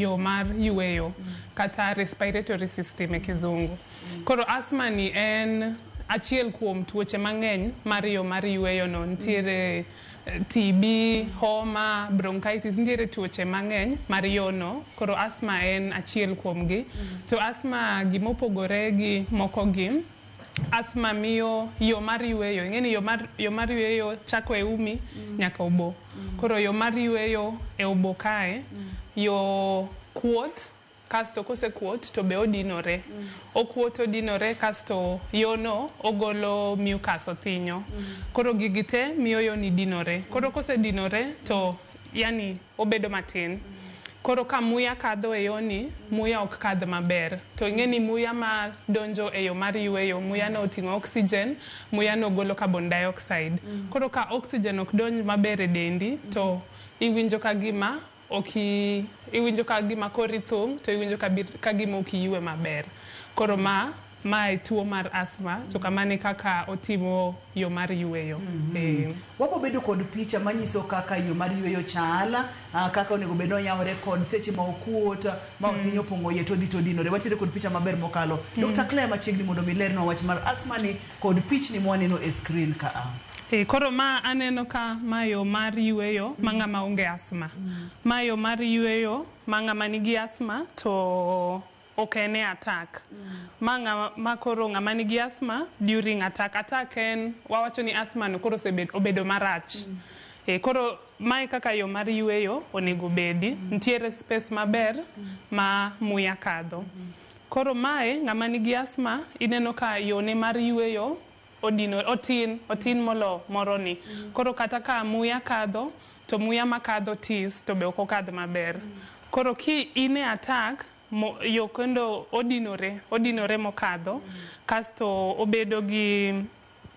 yo mar yueyo kata respiratory system e kizungu. Koro asthma ni en achiel kuom tuoche mang'eny mar yo mar yueyo no. Nitiere TB, homa, bronchitis, nitiere tuoche mang'eny mar yo no. Koro asthma en achiel kuom gi. To asthma gimopogore gi moko gi, asthma miyo yo mar yueyo, ing'eni yo mar yueyo chako e umi nyaka obo. Koro yo mar yueyo e obo kae, yo kuot, kasto kose kuot to be odinore. Okuot odinore kasto yo no ogolo mucus othinyo. Koro gigi te miyo yo ni dinore. Koro kose dinore to yani obedo matin. Koro ka muya kadho e yo ni, muya ok kadh maber. To ing'eni muya ma donjo e yo mar yueyo, muya no oting'o oxygen, muya no golo carbon dioxide. Koro ka oxygen ok donj maber e dendi, to iwinjo ka gima kori thung', to iwinjo ka gima ok iyue maber. Koro ma e tuo mar asthma, to kamane kaka otimo yo mar yueyo. Wapo bedo kod picha manyiso kaka yo mar yueyo chala, kaka onego bedo yawre kod seche ma okuot, ma othinyo pongo ye to dhi to dinore. Watiere kod picha maber mokalo. Dr. Claire machiegni mondo milerno wach mar asthma ni kod pichni mwaneno e screen ka a. Koro ma aneno ka ma yo mar yueyo ma ng'ama onge asthma. Ma yo mar yueyo ma ng'ama nigi asthma to ok ene attack. Ma koro ng'ama nigi asthma during attack. Attack en, wawacho ni asthma no koro obedo marach. Koro mae kaka yo mar yueyo onego bedi. Ntiere space maber ma muya kadho. Koro mae ng'ama nigi asthma ineno ka yone mar yueyo otin molo moroni. Koro kata ka muya kadho, to muya makadho tis to be ok okadh maber. Koro ki ine attack, yo kendo odinore mokadho, kasto obedo gi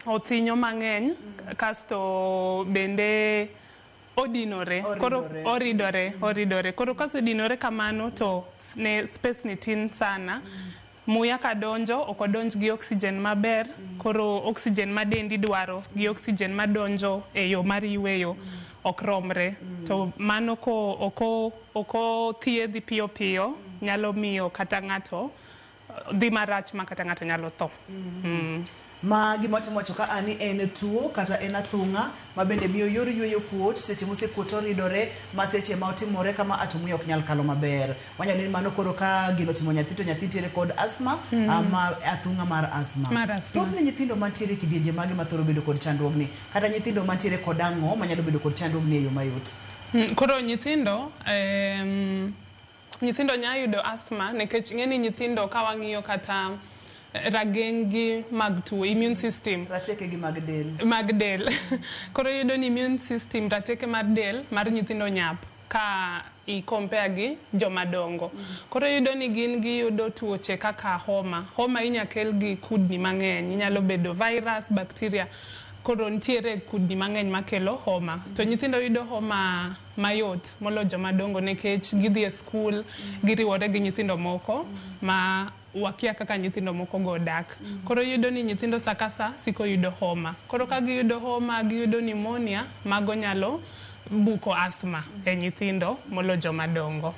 othinyo mang'eny, kasto bende odinore, koro oridore. Koro kasedinore kamano to ne space ni tin sana. Muya ka donjo, ok odonj gi oxygen maber, koro oxygen ma dendi dwaro gi oxygen ma donjo e yo mar yueyo ok romre. To mano ko oko thiedhi piyo piyo, nyalo miyo kata ng'ato dhi marach ma kata ng'ato nyalo tho. Ma gimotimo wacho ka ani en tuo kata en athung'a ma bende miyo yor yueyo kuot, seche mosekuot oridore, ma seche ma otimore kama atumuya ok nyal kalo maber. Wanyalo ni mano koro ka gino timo nyathi to nyathi tiere kod asthma, ama athung'a mar asthma. Thothne nyithindo mantiere kidienje mage ma thoro bedo kod chandruogni, kata nyithindo mantiere kod ang'o manyalo bedo kod chandruogni e yo mayot. Koro nyithindo nya yudo asthma nikech ng'eni nyithindo ka wang'iyo kata ragenggi mag tuo, immune system. Rateke gi mag del. Mag del. Koro yudo ni immune system, rateke mar del, mar nyithindo nyap ka i compare gi joma dongo. Koro yudo ni gin giyudo tuoche kaka homa. Homa inya kel gi kudni mang'eny, inyalo bedo virus, bacteria. Koro ntiere kudni mang'eny makelo homa. To nyithindo yudo homa mayot molo joma dongo nikech gidhi e school, giriwore gi nyithindo moko ma wakia kaka nyithindo moko go dak. Koro yudo ni nyithindo sakasa siko yudo homa. Koro ka giyudo homa, giyudo pneumonia, mago nyalo buko asthma e nyithindo molo joma dongo.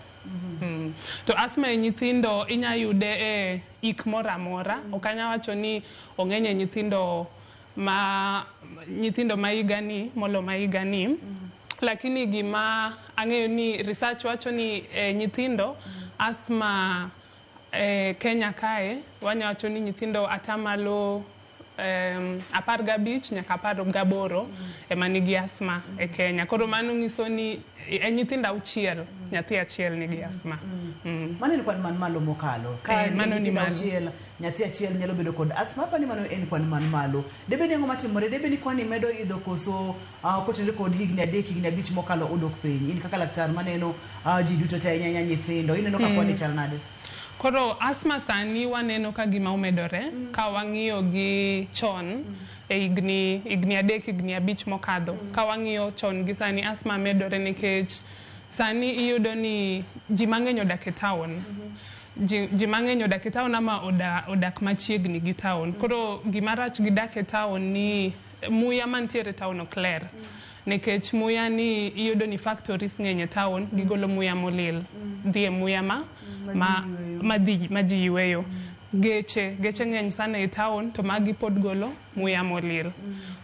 To asthma e nyithindo inya yude e ik mora mora. Okanya wacho ni ong'enye nyithindo ma igani molo ma igani. Lakini gima ang'eyo ni research wacho ni nyithindo asthma Kenya kae wanyawacho ni nyithindo atamalo 15 nyaka 18 ema nigi asthma e Kenya. Koro mano nyiso ni nyithindo 6 nyathi achiel nigi asthma. Mano ni kwan man malo mokalo. Ka mano ni achiel nyathi achiel nyalo bedo kod asthma, pa ni mano en kwan man malo. Debe ni ang'o matimore, debe ni kwani medo idho koso kotenore kod higni 3 higni 5 mokalo odok piny. In kaka laktar maneno ji duto te nyanya nyithindo, ineno ka kwani chal nade? Koro asthma sani waneno ka gima umedore ka wang'iyo gi chon e igni 3 higni 5 mokadho. Ka wang'iyo chon gi sani asthma medore nikech sani iyudo ni ji mang'eny odak e town. Ji mang'eny odak e town ama odak machiegni gi town. Koro gima rach gi dak e town ni muya mantiere town ok ler. nikech muya ni iyudo ni factories ng'eny e town gigolo muya molil dhie muya ma ji yweyo. Geche ng'eny sana e town to magi pod golo muya molil.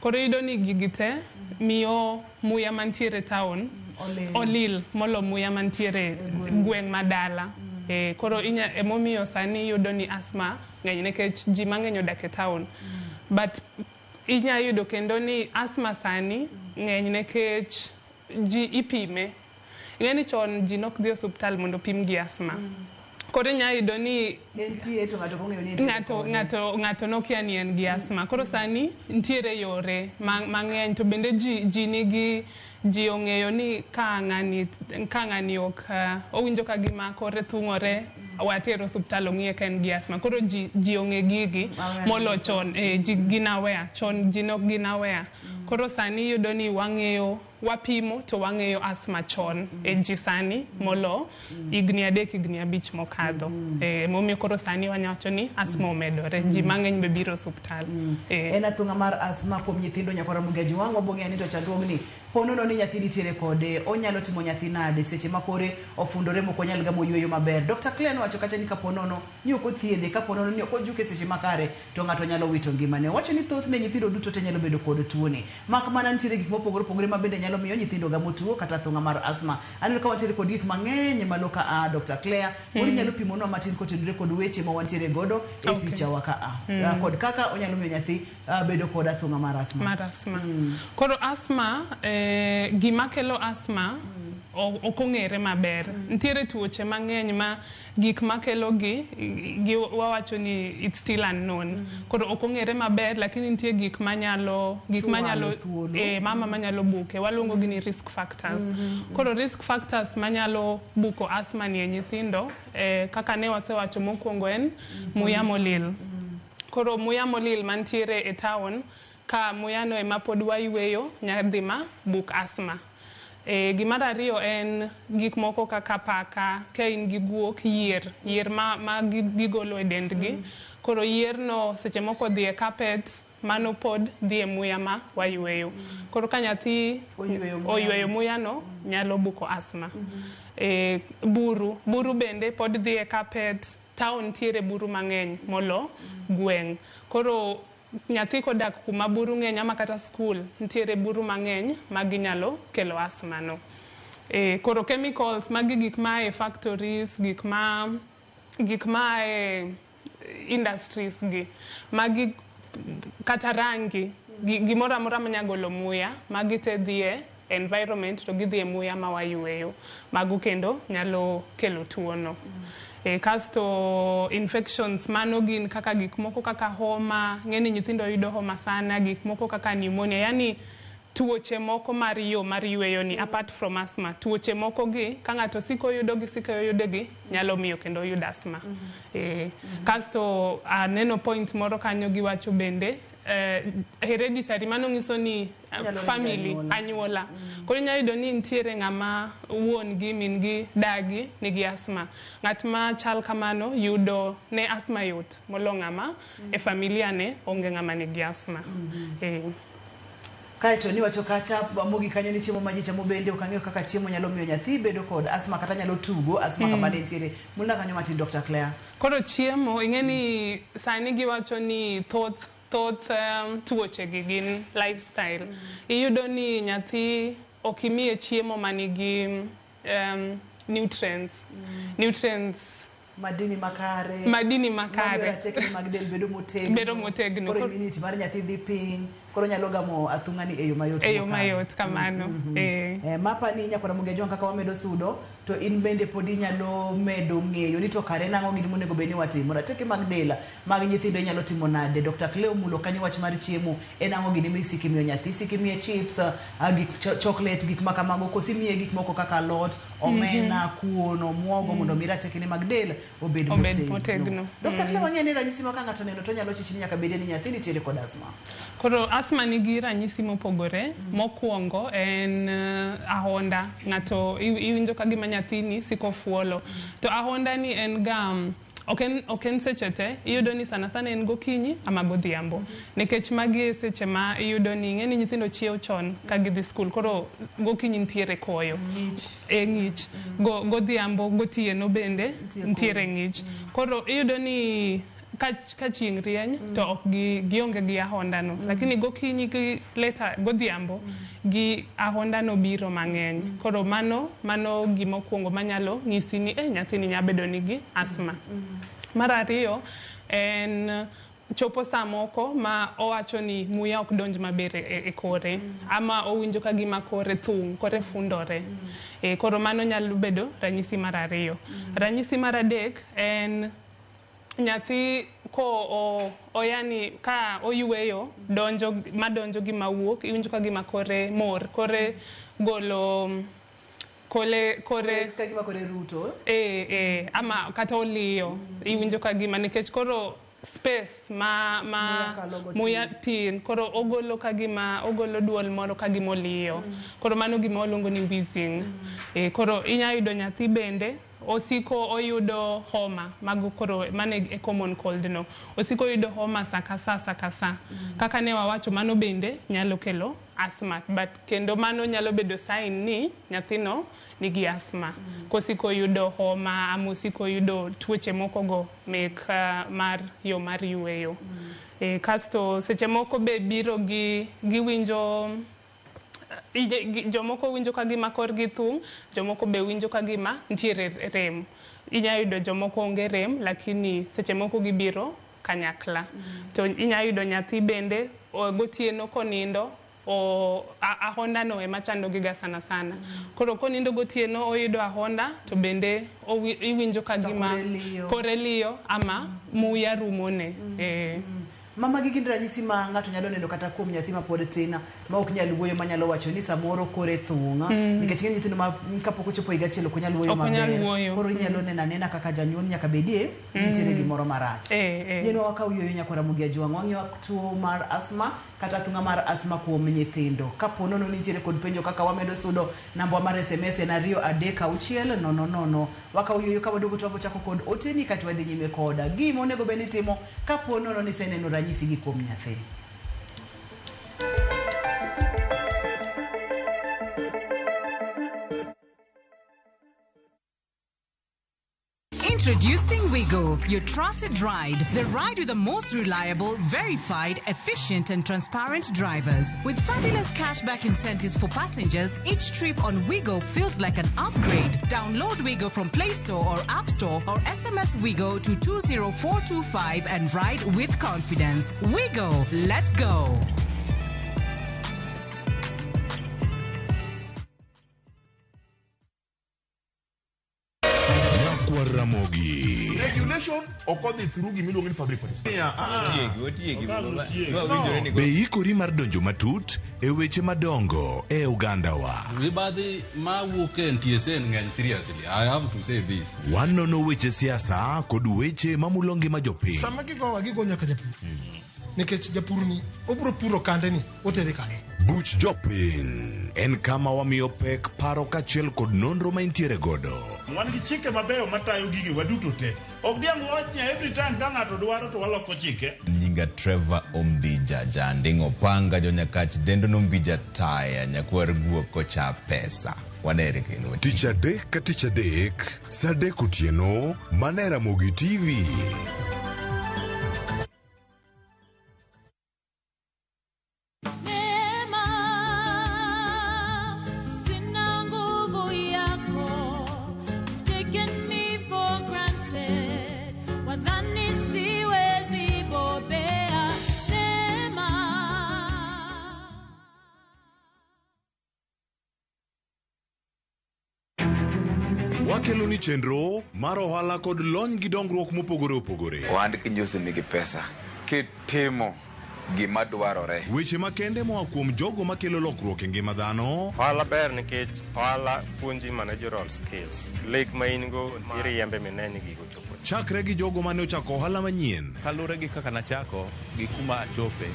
Koro iyudo ni gigi te miyo muya mantiere town olil molo muya mantiere gweng' madala. Koro emomiyo sani iyudo ni asthma ng'eny nikech ji mang'eny odak e town. But inya yudo kendo ni asthma sani ng'eny nikech ji ipime. Ng'eni chon ji nok dhi osuptal mondo pim gi asthma. Koro inya yudo ni ng'ato nokia ni en gi asthma. Koro sani ntiere yore mang'eny to bende ji ong'eyo ni ka ng'ani ok owinjo ka gima kore thung'ore watero osuptal ong'iye ka en gi asthma. Koro ji ong'e gigi molo chon ji gin aware chon ji nok gin aware. Koro sani yudo ni wapimo to wang'eyo asthma chon ji sani molo higni 3 higni 5 mokadho. Momiyo koro sani wanyawacho ni asthma omedore ji mang'eny be biro osuptal. En athung'a mar asthma kuom nyithindo nyaka Ramogi Ajwang' wabong'eyo ni to chandruogni ponono ni nyathi nitiere kode onyalo timo nyathi nade seche ma kore ofundore moko onyal gamo yweyo maber. Dr. Claire nowacho kacha ni kaponono ni ok othiedhe kaponono ni ok ojuke seche makare to ng'ato nyalo wito ngimane. Owacho ni thothne nyithindo duto te nyalo bedo kod tuoni mak mana nitiere gik mopogore opogore ma bende nyalo miyo nyithindo gamo tuo kata athung'a mar asthma. Aneno ka wantiere kod gik mang'eny malo ka Dr. Claire mori nyalo pimonwa matin kotenore kod weche ma wantiere godo e picha wa ka kod kaka onyalo miyo nyathi bedo kod athung'a mar asthma. Koro asthma gima kelo asthma ok ong'ere maber. Ntiere tuoche mang'eny ma gik makelo gi wawacho ni it's still unknown. Koro ok ong'ere maber lakini nitie gik manyalo mama manyalo buke waluongo gi ni risk factors. Koro risk factors manyalo buko asthma ni e nyithindo kaka ne wasewacho mokwongo en muya molil. Koro muya molil mantiere e town ka muyano ema pod wayweyo nyadhi ma buk asthma. Gimar ariyo en gik moko kaka paka, ka in gi guok, yier ma gigolo e dendgi. Koro yierno seche moko dhi e carpet mano pod dhi e muya ma wayweyo. Koro ka nyathi oyweyo muyano nyalo buko asthma. Buru bende pod dhi e carpet. Town tiere buru mang'eny molo gweng'. Koro nyathi kodak kuma buru ng'eny ama kata school ntiere buru mang'eny maginyalo kelo asthma no. Koro chemicals magi gik ma e factories, gik ma e industries gi magi kata rangi gimoro amora manyagolo muya magi te dhie environment to gidhi e muya ma wayweyo mago kendo nyalo kelo tuono. Kasto infections mano gin kaka gik moko kaka homa, ng'eni nyithindo yudo homa sana, gik moko kaka pneumonia, yani tuoche moko mar yweyo ni apart from asthma. Tuoche moko gi ka ng'ato siko yudo gi nyalo miyo kendo yud asthma. Kasto aneno point moro kanyo giwacho bende hereditary mano nyiso ni family anyuola. Koro inya yudo ni ntiere ng'ama wuon gi min gi dagi nigi asthma. Ng'at ma chal kamano yudo ne asthma yot molo ng'ama e familia ne onge ng'ama nigi asthma. Kaeto ni wacho kacha mogi kanyo ni chiemo ma ji chamo bende okang'eyo kaka chiemo nyalo miyo nyathi bedo kod asthma kata nyalo tugo asthma kama nitiere. Mulna kanyo matin Dr. Claire. Koro chiemo ing'eni sani giwacho ni thoth tuoche gi gin lifestyle. Iyudo ni nyathi okimiye chiemo manigi nutrients. Madini makare. Bedo motegno. Koro immunity mar nyathi dhi piny. Koro nyalo gamo athung'a ni e yo mayot. E yo mayot kamano. Mapa ni nyaka Ramogi Ajwang' kaka wamedo sudo to in bende pod inyalo medo ng'eyo ni to kare nang'o gini monego bed ni watimo. Rateke mag dela mag nyithindo inyalo timo nade. Dr. Claire mulo kanyo wach mar chiemo en ang'o gini misiki miyo nyathi. Siki miye chips, gik chocolate, gik makamago, kosi miye gik moko kaka alot, omena, kuon, omuogo mondo mi rateke ni mag del obed motegno. Dr. Claire wang'eyo ni ranyisi ma ka ng'ato neno to nyalo chichni nyaka bed ni nyathi nitiere kod asthma. Koro asthma nigi ranyisi mopogore. Mokwongo en ahonda. Ng'ato iwinjo ka gima nyathini siko fuolo. To ahonda ni en oken seche te iyudo ni sana sana en gokinyi ama godhiambo nikech magi seche ma iyudo ni ng'eni nyithindo chiew chon ka gidhi skul koro gokinyi nitiere koyo ng'ich godhiambo gotieno bende nitiere ng'ich koro iyudo ni ka chieng' rieny to ok gionge gi ahondano lakini gokinyi gi leta godhiambo gi ahondano biro mang'eny koro mano gimokwongo manyalo nyisi ni nyathini nya bedo nigi asma. Mar ariyo en chopo saa moko ma owacho ni muya ok donj maber e kore ama owinjo ka gima kore thung' kore fundore koro mano nyalo bedo ranyisi mar ariyo. Ranyisi mar adek en nyathi ko oyani ka oyueyo madonjo gi mawuok iwinjo ka gima kore mor kore golo kore ka gima kore ruto ama kata oliyo iwinjo ka gima nikech koro space muya tin koro ogolo duol moro ka gima oliyo koro mano gima oluongo ni wheezing koro inya yudo nyathi bende osiko oyudo homa mago koro mane e common cold no osiko oyudo homa sakasa kaka ne wawacho mano bende nyalo kelo asma but kendo mano nyalo bedo sign ni nyathino nigi asma kosiko oyudo homa ama osiko oyudo tuoche moko go mek mar yueyo kasto seche moko be biro giwinjo jomoko winjo ka gima korgi thung' jomoko be winjo ka gima nitiere rem inya yudo jomoko onge rem lakini seche moko gibiro kanyakla to inya yudo nyathi bende gotieno konindo ahondano ema chandogi ga sana koro konindo gotieno oyudo ahonda to bende iwinjo ka gima kore liyo ama muya rumone Mama gin ranyisi ma ng'ato nyalo neno kata kuom nyathi ma pod tin ma ok nyal wuoyo manyalo wacho ni samoro kore thung' nikech ng'eny nyithindo ma kapok ochopo higa achiel ok nyal wuoyo maber koro inyalo nena kaka janyuol nyaka bedie nitiere gimoro marach yeno waka uyueyo nyaka Ramogi Ajwang' wang'iyo tuo mar asma kata thung'a mar asma kuom nyithindo kapo nono nitiere kod penjo kaka wamedo sudo namba mar SMS en 23600 waka uyueyo ka waduogo to wachako kod oteni kata wadhi nyime koda gima onego bed ni timo kapo nono ni seneno ranyisi gi kuom nyathi. Introducing Wigo, your trusted ride. The ride with the most reliable, verified, efficient and transparent drivers. With fabulous cashback incentives for passengers, each trip on Wigo feels like an upgrade. Download Wigo from Play Store or App Store or SMS Wigo to 20425 and ride with confidence. Wigo, let's go. Ramogi. Regulation occurred through Gimilogan public participation. Be ikori mar donjo matut e weche madongo e Uganda wa. Ribadi ma wuke NTSN ng'eny seriously. I have to say this. Wanono weche siasa kod weche mamulongi ma jopiny. Sama gigo nyaka japur. Nikech japur ni obro puro kande ni otere kande. Buch jopiny en kama wamiyo pek paro kachiel kod nonro ma intiere godo. Wan gi chike mabeyo matayo gige waduto te. Ok diang' wachnya every time ka ng'ato dwaro to waloko chike. Nyinga Trevor Ombija jandingo panga jonyakach dendo nombija taya nyakwar guok kocha pesa. Wanere keno. Tich adek ka tich adek, saa adek otieno, mana Ramogi TV. Wakelo ni chenro mar ohala kod lony gi dongruok mopogore opogore. Ohand kinyosi nigi pesa kitimo gima dwarore. Weche makende moa kuom jogo makelo lokruok e ngima dhano. Ohala ber nikech ohala puonji managerial skills. Lek ma in go iriembe mineni gigo chopo. Chakre gi jogo mane ochako ohala manyien. Kalure gi kaka nachako gi kuma achope.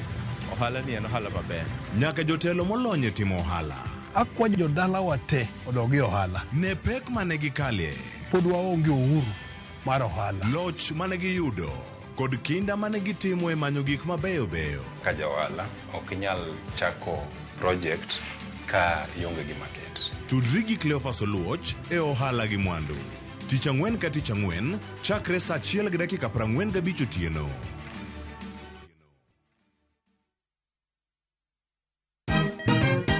Ohala ni en ohala maber. Nyaka jotelo molony e timo ohala. Akwa jodala wate odogi ohala. Ne pek mane gikalie. Pod waonge uhuru mar ohala. Loch mane giyudo kod kinda mane gitimo e manyo gik mabeyo beyo. Ka jaohala ok inyal chako project ka ionge gi market. Tudri gi Cleophas Oluoch e ohala gi mwandu. Tich ang'wen ka tich ang'wen chakre saa 1:45 otieno.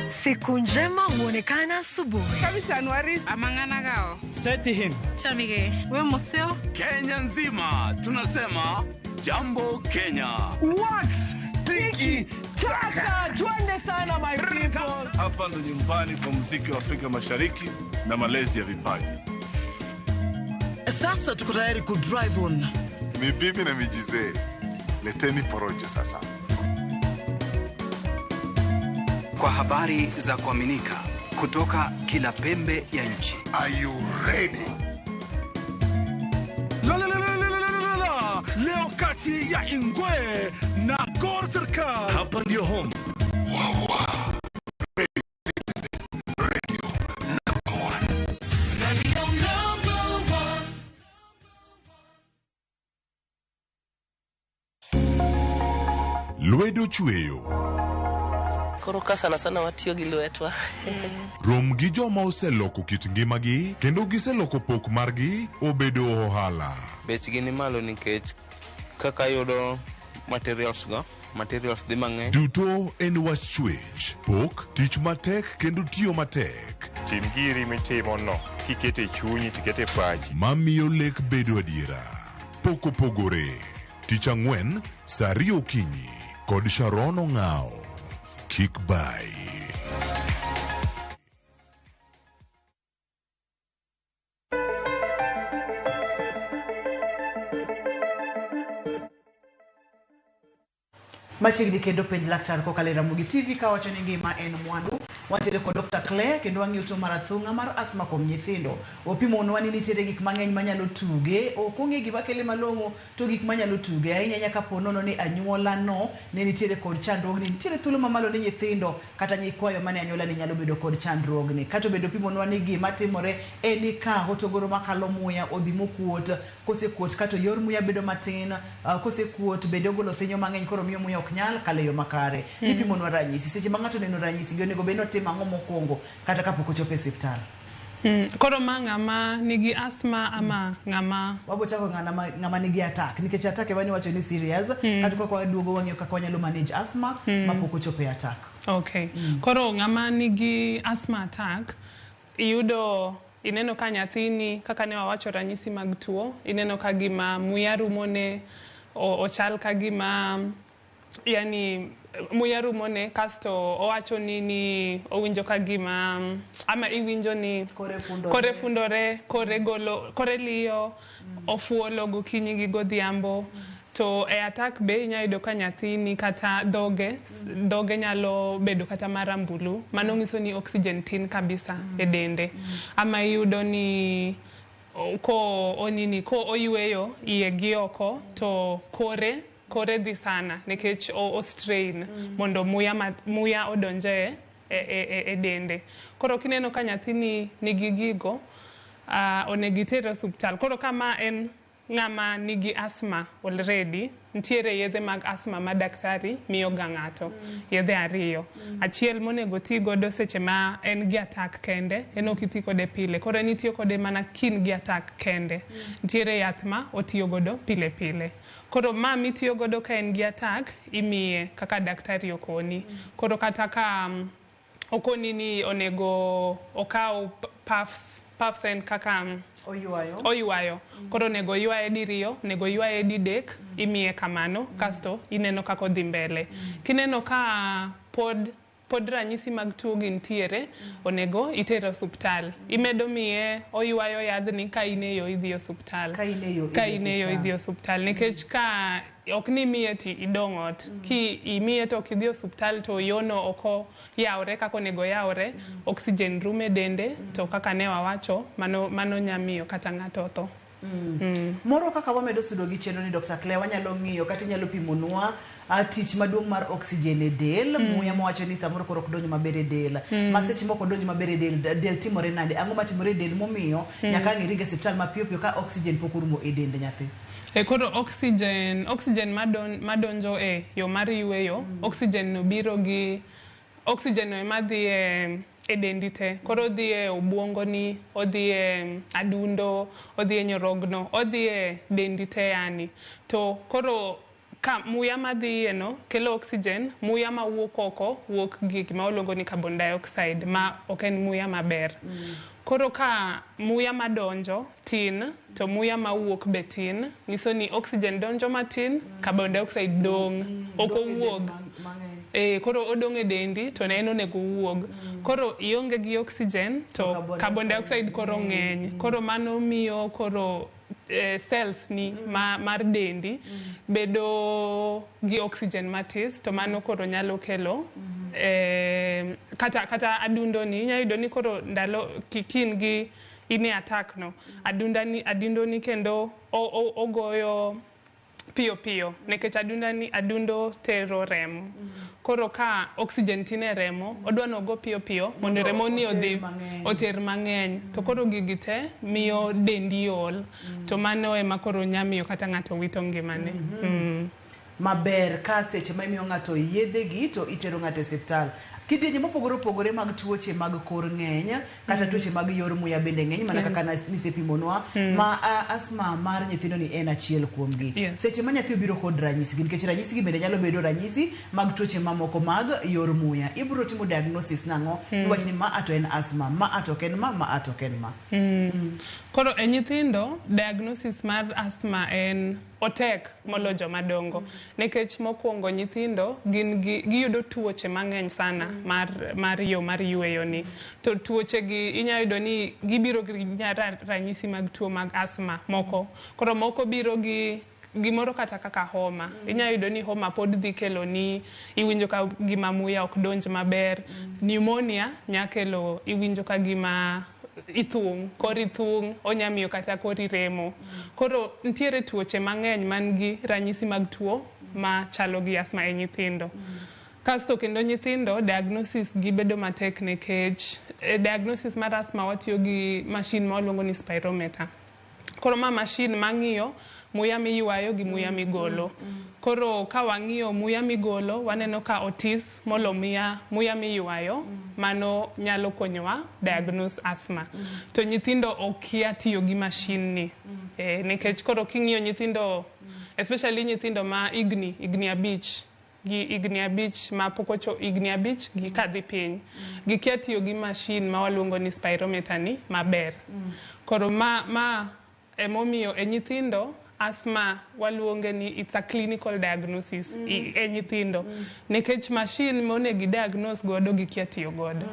Siku njema huonekana asubuhi. Kabisa Anwari amangana gao. Seti him. Chamige. We museo. Kenya nzima tunasema jambo Kenya. Wax tiki taka. Twende sana my people. Hapa ndo nyumbani kwa muziki wa Afrika Mashariki na malezi ya vipaji. Sasa tuko tayari ku drive on. Mibibi na mijize. Leteni porojo sasa. Kwa habari za kuaminika kutoka kila pembe ya nchi. Are you ready? Leo kati ya Ingwe na Gor Serikali. Hapa ndio home. Lwedo chweyo. Koroka sana watiyo gi lwetwa. Rom gi joma oseloko kit ngimagi kendo giseloko pok margi obedo ohala. Bechgi ni malo nikech kaka yudo materials dhi mang'eny. Duto en wach chwech, pok, tich matek kendo tiyo matek. Tim giri mitimo no, kikete chunyi tikete pachi. Mamiyo lek bedo adiera. Pok opogore. Tich ang'wen, saa 2 okinyi kod Sharon Ong'ao. Kick by. Machiegni kendo penj laktar kokalo e Ramogi TV ka wacho ni ngima en mwandu. Wantiere kod Dr. Claire kendo wang'iyo tuo mar athung'a mar asma kuom nyithindo. Opimonwa ni nitiere gik mang'eny manyalo tuge, ok ong'e gima kele malong'o to gik manyalo tuge ahinya nyaka po nono ni anyuola no ne nitiere kod chandruogni. Nitiere thuolo mamalo ni nyithindo kata nyikwayo mane anyuola ni nyalo bedo kod chandruogni. Kata bedo opimonwa ni gima timore en ni ka hotogoro makalo muya odhi mokuot, kosekuot kata yor muya bedo matin, kosekuot bende ogolo thinyo mang'eny koro miyo muya ok nyal kale yo makare. Ipimonwa ranyisi. Seche ma ng'ato neno ranyisi gi onego bed ni ang'o mokwongo kata kapok ochopo e osiptal. Koro ma ng'ama nigi asma ama ng'ama wabo chako ng'ama nigi attack nikech attack ema ni wacho ni serious kata kaka waduogo wang'iyo kaka wanyalo manage asma mapok ochopo e attack. Okay. Koro ng'ama nigi asma attack iyudo ineno ka nyathini kaka ne wawacho ranyisi mag tuo, ineno ka gima muya rumone ochal ka gima yani muya rumone kasto owacho ni owinjo ka gima ama iwinjo ni kore fundore, kore liyo, ofuolo gokinyi gi godhiambo. To e attack be inyayudo ka nyathini kata dhoge nyalo bedo kata marambulu, mano ng'iso ni oxygen tin kabisa e dende. Ama iyudo ni ko oyueyo iye gi oko to kore dhi sana nikech o strain mondo muya odonje e dende. Koro kineno ka nyathini nigi gigo onego itere osiptal. Koro kama en ng'ama nigi asma already, ntiere yedhe mag asma ma daktari miyo ga ng'ato. Yedhe 2. Achiel monego ti godo seche ma en gi attack kende, en ok iti kode pile. Koro nitiyo kode mana kin gi attack kende. Ntiere yath ma otiyo godo pile pile. Koro ma mitiyo godo ka en gi attack imiye kaka daktari okoni. Koro kata ka okoni ni onego okaw puffs en kaka oyuayo. Koro onego yuaye diriyo, onego yuaye didek, imiye kamano, kasto ineno kako dhi mbele. Kineno ka pod ranyisi mag tuo gintiere, onego itere osiptal. Imedo miye oyuayo yadhni ka ineyo idhi osiptal. Ka ineyo idhi osiptal. Nikech ka ok ni miye ti idong' ot. Ki imiye to ok idhi osiptal to yono oko yawre kako onego yawre, oxygen rume dende, to kaka ne wawacho, mano nyamiyo kata ng'ato tho. Moro kaka wamedo sudo gi chenro ni Dr. Claire wanyalo ng'iyo kata inyalo pimonwa tich maduong' mar oxygen e del, muya mowacho ni samoro koro ok donj maber e del. Maseche moko donj maber e del timore nade? Ang'o matimore e del momiyo nyaka ang' iringe osiptal mapiyo piyo ka oxygen pok orumo e dend nyathi? Koro oxygen madonjo e yo mar yweyo, oxygen no biro gi oxygen no ema dhi e dendi te. Koro odhi e obwongo ni, odhi e adundo, odhi e nyorogno, odhi e dendi te yani. To koro ka muya madhi no kelo oxygen, muya ma wuok oko wuok gi gima waluongo ni carbon dioxide ma ok en muya maber. Koro ka muya madonjo tin to muya ma wuok be tin, nyiso ni oxygen donjo matin, carbon dioxide dong, ok owuog. Koro odong e dendi to neno nego wuog. Koro ionge gi oxygen to carbon dioxide koro ng'eny. Koro mano miyo koro cells ni mar dendi bedo gi oxygen matis, to mano koro nyalo kelo kata adundo ni inya yudo ni koro ndalo kikin gi ine attack no adundo ni kendo ogoyo piyo piyo nekech adundo tero remo. Koro ka oxygen tine remo odwano go piyo piyo mondo remo ni odhi oter mang'eny, to koro gigi te miyo dendi ol, to mano ema koro nyamiyo kata ng'ato wito ngimane. Maber ka seche ma imiyo ng'ato yedhe gi to itero ng'ato e osiptal. Kidienje mopogore opogore mag tuoche mag kor ng'eny kata tuoche mag yor muya bende ng'eny mana kaka nisepimonwa. Ma asma mar nyithindo ni en achiel kuom gi. Seche ma nyathi obiro kod ranyisi gi, nikech ranyisi gi bende nyalo bedo ranyisi mag tuoche mamoko mag yor muya, ibiro timo diagnosis nang'o? Iwacho ni ma ato en asma, ma ato ok en ma ato ok en ma. Koro e nyithindo diagnosis mar asma en otek molo joma dongo, nekech mokwongo nyithindo giyudo tuoche mang'eny sana mar yo mar yweyo ni. To tuoche gi inya yudo ni gibiro gi ranyisi mag tuo mag asma moko. Koro moko biro gi gimoro kata kaka homa. Inya yudo ni homa pod dhi kelo ni iwinjo ka gima muya ok donj maber. Pneumonia nya kelo iwinjo ka gima kori thung, onyamiyo kata kori remo. Koro ntiere tuoche mang'eny man gi ranyisi mag tuo ma chalo gi asma e nyithindo. Kasto kendo nyithindo diagnosis gi bedo matek nekech diagnosis mar asma watiyo gi machine ma waluongo ni spirometer. Koro ma machine mang'iyo muya miywayo gi muya migolo. Koro ka wang'iyo muya migolo waneno ka otis molo muya miywayo, mano nyalo konyowa diagnose asma. To nyithindo okia tiyo gi machine ni. Nekech koro king'iyo nyithindo, especially nyithindo ma igni abich ma pok ocho igni abich gi kadhi piny, gikia tiyo gi machine ma waluongo ni spirometer ni maber. Koro ma emomiyo e nyithindo asma waluonge ni it's a clinical diagnosis e nyithindo. Nekech machine monego diagnose godo gikia tiyo godo.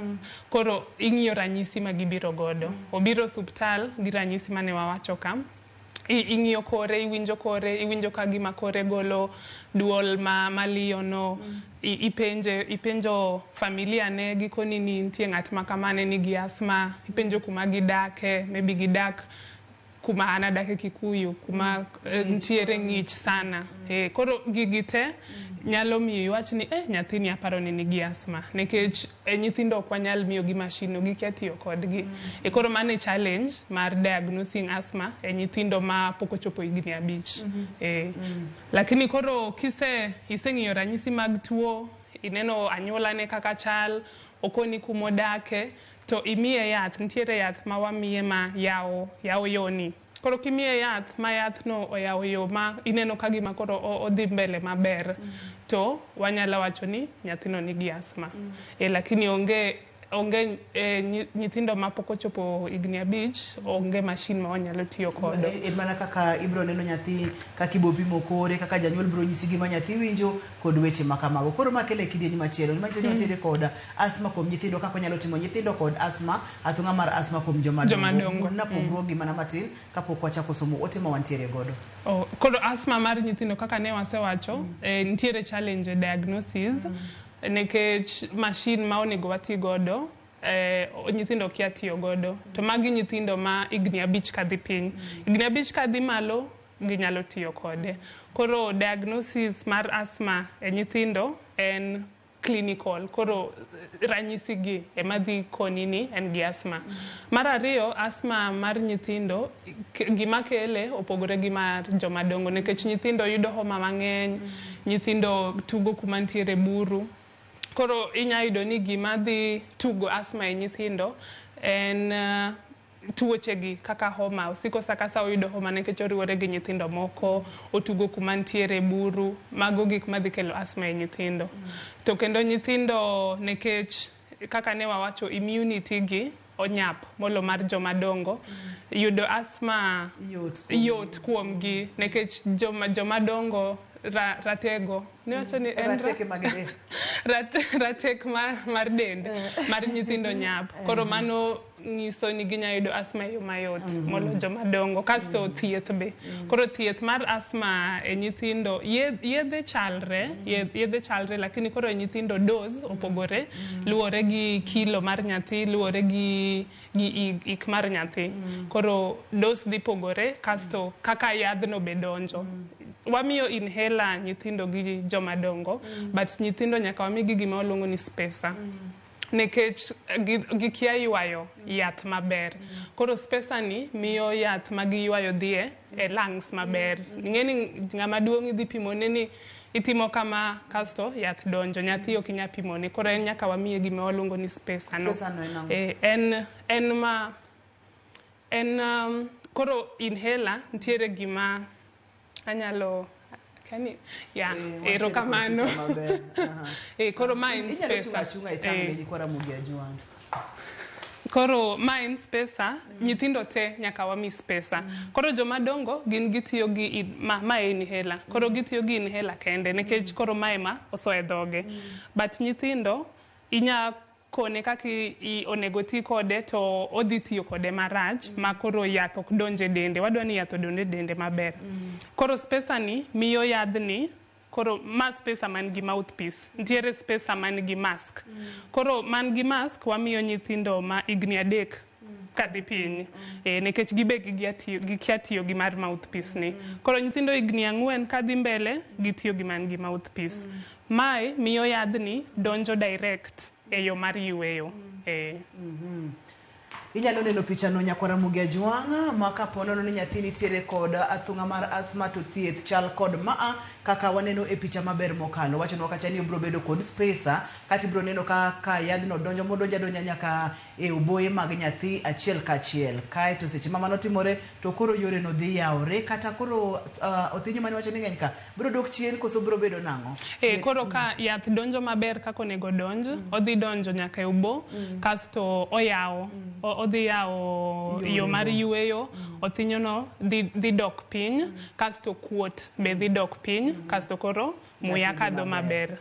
Koro ing'iyo ranyisi ma gibiro godo. Obiro osiptal gi ranyisi mane wawacho ka. Ing'iyo kore, iwinjo ka gima kore golo duol maliyo no. Ipenjo familia ne gikoni ni nitie ng'at ma kamane nigi asma. Ipenjo kuma gidake, maybe gidak kuma anadake Kikuyu, kuma ntiere ng'ich sana. Koro gigi te nyalo miyo iwach ni nyathini aparo ni nigi asma. Nekech nyithindo ok wanyal miyo gi machine gikia tiyo kodgi. Koro mane challenge mar diagnosing asma e nyithindo ma pok ochopo higni abich. Lakini koro iseng'iyo ranyisi mag tuo, ineno anyuola ne kaka chal, okoni kumodake, to imiye yath, ntiere yath ma wamiye ma yawo yoni. Koro kimiye yath ma yath no oyawo yo ma ineno ka gima koro odhi mbele maber, to wanyalo wacho ni nyathino nigi asma. Lakini onge nyithindo ma pok ochopo higni abich, onge machine ma wanyalo tiyo kodo. Mana kaka ibro neno nyathi kaka ibo pimo kore, kaka janyuol bro nyisi gima nyathi winjo kod weche makamago. Koro makele kidienje machielo, manyiso ni kod asma kuom nyithindo, kaka nyalo timo nyithindo kod asma, athung'a mar asma kuom joma dongo. Na pogruok gima na matin kapok wachako somo ote ma wantiere godo. Koro asma mar nyithindo kaka ne wasewacho, ntiere challenge diagnosis. Nekech machine ma onego wati godo nyithindo kia tiyo godo. To magi nyithindo ma igni 5 kadhi piny. Igni 5 kadhi malo ginyalo tiyo kode. Koro diagnosis mar asthma e nyithindo en clinical. Koro ranyisi gi emadhi koni ni en gi asthma. Mar ariyo, asthma mar nyithindo gima kele opogore gi mar jomadongo nikech nyithindo yudo homa mang'eny, nyithindo tugo kuma ntiere buru. Koro inya yudo ni gima dhi tugo asthma e nyithindo en tuoche gi kaka homa. Osiko sakasa oyudo homa nikech oriwore gi nyithindo moko, otugo kuma ntiere buru, mago gik madhi kelo asthma e nyithindo. To kendo nyithindo nikech kaka ne wawacho immunity gi onyap molo mar jomadongo, yudo asthma yot kuom gi nikech jomadongo ratego niwacho ni ratek mar dend mar nyithindo nyap. Koro mano nyiso ni ginya yudo asthma yo mayot molo jomadongo. Kasto thieth be. Koro thieth mar asthma e nyithindo yedhe chalre lakini koro e nyithindo dose opogore luwore gi kilo mar nyathi, luwore gi ik mar nyathi. Koro dose dhi pogore kasto kaka yadhno be donjo. Wamiyo inhaler nyithindo gi jomadongo, but nyithindo nyaka wamigi gima waluongo ni spacer. Nekech gikia ywayo yath maber. Koro spacer ni miyo yath magiywayo dhie e lungs maber. Ng'eni ng'ama duong' idhi pimone ni itimo kama kasto yath donjo, nyathi ok inya pimone. Koro en nyaka wamiye gima waluongo ni spacer no. Koro inhaler ntiere gima anyalo erokamano. Koro ma en spacer. Koro ma en spacer, nyithindo te nyaka wami spacer. Koro jomadongo gin gitiyo gi ma inhaler. Koro gitiyo gi inhaler kende nikech koro ma oso e dhoge. But nyithindo inya kone kaki onego ti kode to odhi tiyo kode marach ma koro yath ok donje dende. Wadwa ni yath odonje dende maber. Koro spacer ni miyo yadhni, koro ma spacer man gi mouthpiece. Ntiere spacer man gi mask. Koro man gi mask wamiyo nyithindo ma igni 3 kadhi piny. Nikech gibe gikia tiyo gi mar mouthpiece ni. Koro nyithindo igni 4 kadhi mbele gitiyo gi man gi mouthpiece. Mae miyo yadhni donjo direct e yo mar yweyo. Inyalo neno picha no Nyakwara Mugi Ajwang' ma kapono ni nyathi nitiere kod athung'a mar asthma to thieth chal kod maa kaka waneno e picha maber mokalo. Wacho no kacha ni obro bedo kod spacer kati bro neno kaka yadhno donjo modonja nyaka e oboye mag nyathi achiel kachiel. Kae to seche ma mano timore to koro yore no dhi yawre kata koro othinyo mane wacho ni ng'eny ka bro dok chien koso bro bedo nang'o? Koro ka yath donjo maber kako nego donjo, odhi donjo nyaka e ubo, kasto oyawo, odhi yawo yo mar yweyo, othinyo no dhi dok piny, kasto kuot be dhi dok piny, kasto koro muya kadho maber.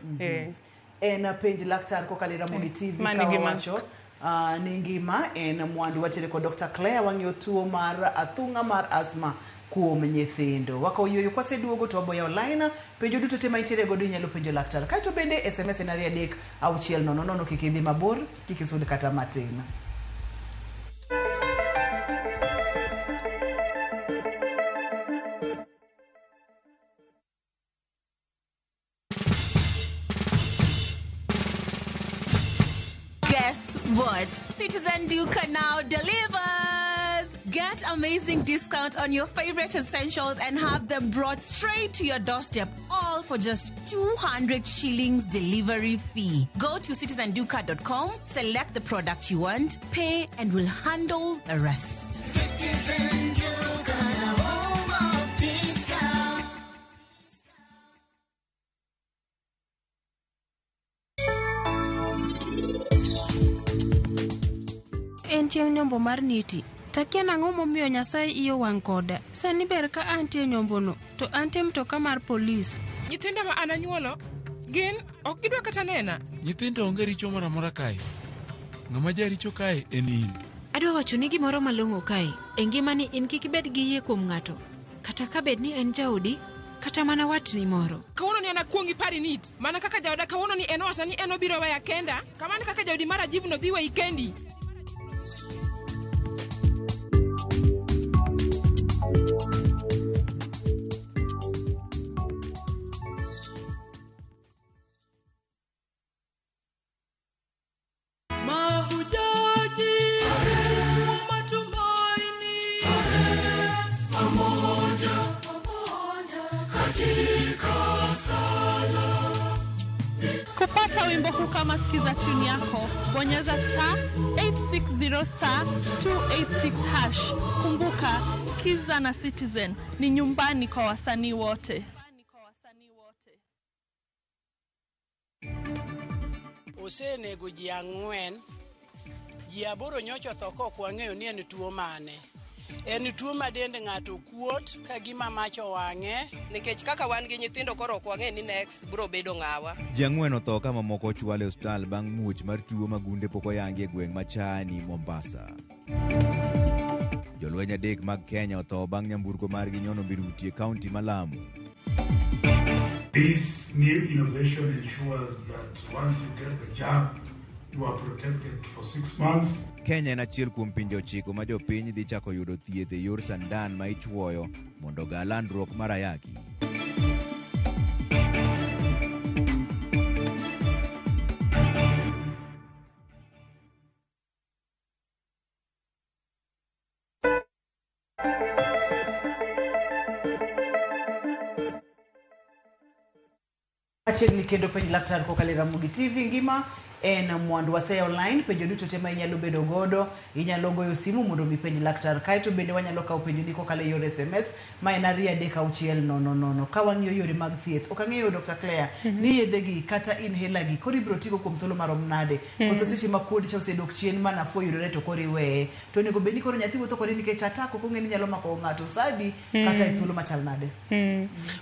En penj laktar kokalo Ramogi TV kawacho ni ngima en mwandu. Watiere kod Dr. Claire wang'iyo tuo mar athung'a mar asthma kuom nyithindo. Wako yoyo kwa seduogo to waboya online. Penjo duto tema itiere godo inyalo penjo laktar. Kaito bende SMS en 3 kik idhi mabor, kik isud kata matin. Guess what? Citizen Duka now delivers! Get amazing discount on your favorite essentials and have them brought straight to your doorstep, all for just 200 shillings delivery fee. Go to citizenduka.com, select the product you want, pay, and we'll handle the rest. Citizen Duka, home of discount. En chieng' nyombo mar niti. Takia nang'o momiyo Nyasaye iyo wang' koda. Sani ber ka antie nyombono, to antie mtoka mar polis. Nyithinda ma an anyuolo, gin ok gidwa kata nena. Nyithindo onge richo moro amora kae. Ng'ama jaricho kae en in. Adwa wacho ni gimoro malong'o kae. E ngimani in kik ibed gi yie kuom ng'ato. Kata ka bed ni en jaodi, kata mana watni moro. Kawuono ni anakuongi pari nit. Mana kaka jaoda kawuono ni enowacho ni eno biro weya kenda. Kamani kaka jaodi mara jivu no dhi weyi kendi. Kupata wimbo huu kama sikiza tune yako, bonyeza *860*286#. Kumbuka, Kiza na Citizen ni nyumbani kwa wasanii wote. Osenego ji 4, ji 8 nyocho tho kok wang'eyo ni en tuo mane. En tuo ma dend ng'ato kuot ka gima macho wang'e. Nikech kaka wan gi nyithindo koro ok wang'e ni next biro bedo ng'awa. Ji 4 otho ka mamoko ochwal e osiptal bang' muoch mar tuo magunde pok oyangi e gweng' Machani, Mombasa. Jolweny 3 mag Kenya otho bang' nyamburko margi nyono Biruti e kaunti ma Lamu. This new innovation ensures that once you get the jab, you are protected for 6 months. Kenya en achiel kuom pinje 9 ma jopiny dhi chako yudo thieth e yor sandan ma ichwoyo mondo oga landruok mar ayaki. Achiegni kendo penj laktar kokalo Ramogi TV ngima en mwandu wasea online. Penjo duto tema inyalo bedo godo, inyalo goyo simu mondo mi penj laktar. Kaito bende wanyalo kawo penjo ni kokalo yor SMS ma en 36000. Ka wang'iyo yore mag thieth, ok ang'eyo Dr. Claire ni yedhegi kata inhaler gi koro ibiro tigo kuom thuolo marom nade. Koso seche ma kuodi cha osedok chien mana fo yudore to koro iweye. To nego beni koro nyathi wuotho kode nikech atako kong'e ni nyalo mako ng'ato sadi kata e thuolo machal nade.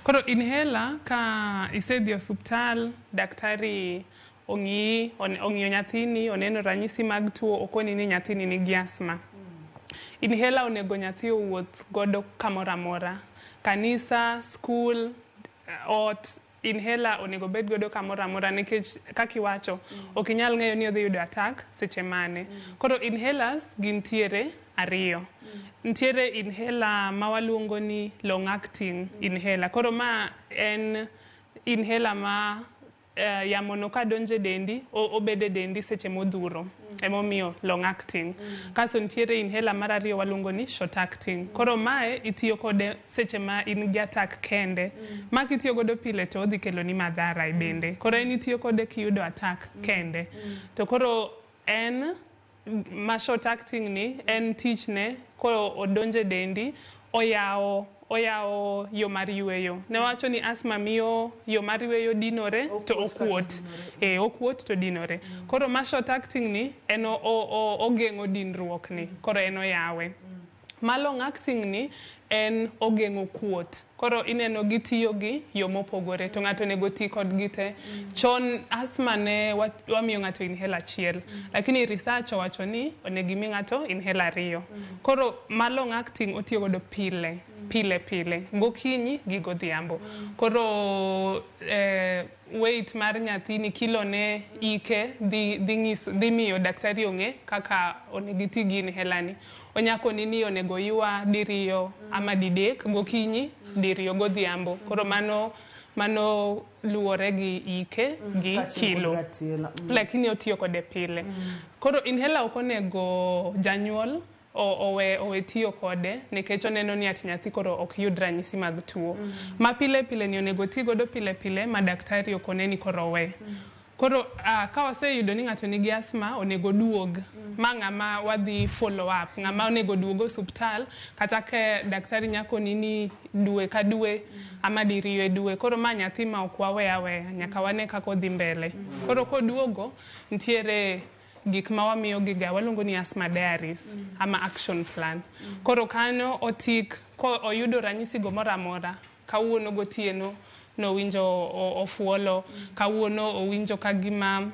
Koro inhaler ka isedhi osiptal, daktari ong'iyo nyathini, oneno ranyisi mag tuo, okoni ni nyathini nigi asma. Inhaler onego nyathi owuoth godo kamoro amora. Kanisa, school, ot, inhaler onego bed godo kamoro amora nikech kaka iwacho, ok inyal ng'eyo ni odhi yudo attack seche mane. Koro inhalers gintiere 2. Ntiere inhaler ma waluongo ni long acting inhaler. Koro ma en inhaler ma yamono ka donje dendi obede dendi seche modhuro emomiyo long acting. Kaso ntiere inhaler mar 2 waluongo ni short acting. Koro mae itiyo kode seche ma in gi attack kende. Ma kitiyo godo pile to odhi kelo ni madhara e bende. Koro en itiyo kode kiyudo attack kende. To koro en ma short acting ni en tich ne koro odonje dendi oyawo yo mar yweyo. Ne wacho ni asma miyo yo mar yweyo dinore to okuot. Okuot to dinore. Koro ma short acting ni en ogeng'o dinruok ni. Koro en oyawe. Ma long acting ni en ogeng'o kuot. Koro ineno gitiyo gi yo mopogore to ng'ato nego ti kod gite. Chon asma ne wamiyo ng'ato inhaler achiel. Lakini research owacho ni onego imi ng'ato inhaler 2. Koro ma long acting otiyo godo pile. Gokinyi gi godhiambo. Koro weight mar nyathini, kilo ne ike dhi miyo daktari ong'e kaka onego iti gi inhaler ni. Onyako ni onego ywa diriyo ama didek gokinyi, diriyo godhiambo. Koro mano luwore gi ike gi kilo. Lakini otiyo kode pile. Koro inhaler ok onego janyuol owe tiyo kode nikech oneno ni ati nyathi koro ok yud ranyisi mag tuo. Ma pile ni onego ti godo pile ma daktari okone ni koro we. Koro ka waseyudo ni ng'ato nigi asma, onego duog. Ma ng'ama wadhi follow up. Ng'ama onego duog osiptal kata ke daktari nyako ni dwe ka dwe ama diriyo e dwe. Koro ma nyathi ma ok waweya nyaka wane kaka odhi mbele. Koro koduogo ntiere gik ma wamiyo giga waluongo ni asthma diaries ama action plan. Koro kano otik ko oyudo ranyisi go moro amora, kawuono gotieno no winjo ofuolo, kawuono owinjo ka gima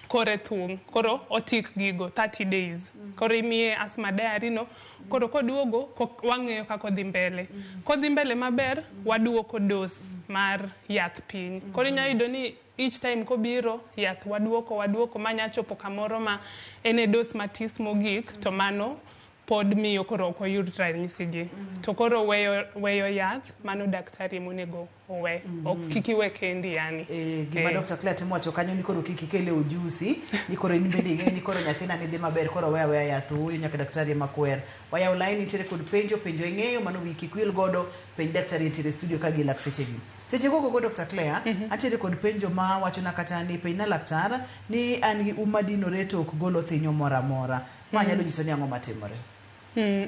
kore thung, koro otik gigo 30 days. Koro imiye asthma diary no, koro koduogo wang'eyo kako dhi mbele. Kodhi mbele maber, waduoko dose mar yath piny. Koro inya yudo ni each time kobiro yath waduoko manya chopo kamoro ma ene dose matis mogik, to mano pod miyo koro ok oyud ranyisi gi. To koro weyo yath, mano daktari monego owe. Kik iwe kendi yani. Gima Dr. Claire timo wacho kanyo ni koro kik ikele ujusi, ni koro in bende ing'e ni koro nyathina ni dhi maber, koro weya yath huyo nyaka daktari makwer. Wayaw line nitiere kod penjo ing'eyo mano wiki kwil godo, penj daktari nitiere studio ka gilak sechegi. Seche go Dr. Claire, antiere kod penjo ma wacho na kata ni penj na laktar ni an gi uma dinore to ok golo thinyo mora mora. Ma nyalo nyiso ni ang'o matimore.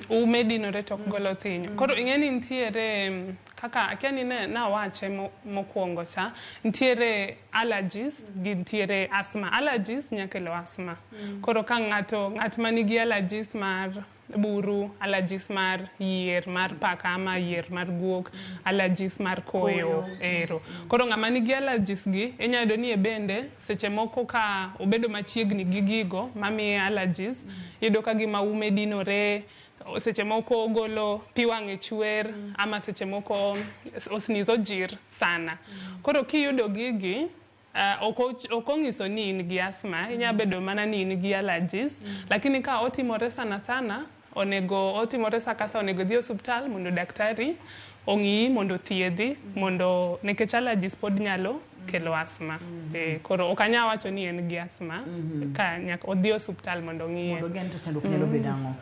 Ume dinore to ok golo thinyo. Koro ing'eni nitiere kaka akiani na wache mokwongo cha, nitiere allergies gi nitiere asthma. Allergies nyakelo asthma. Koro ka ng'at manigi allergies mar buru, allergies mar yier mar paka ama yier mar guok, allergies mar koyo ero. Koro ng'ama nigi allergies gi inya yudo ni bende seche moko ka obedo machiegni gi gigo mamiye allergies, yudo ka gima ume dinore, seche moko ogolo pi wang'e chwer, ama seche moko osnizo jir sana. Koro kiyudo gigi, ok ong'iso ni in gi asthma, inya bedo mana ni in gi allergies, lakini ka otimore sana, otimore sakasa onego dhi osuptal mondo daktari ong'i mondo thiedhi, mondo nekech allergies pod nyalo kelo asthma. Koro ok anya wacho ni en gi asthma, ka nyaka odhi osuptal mondo ng'iye. Mondo ng'en to chandruok nyalo bedo ang'o.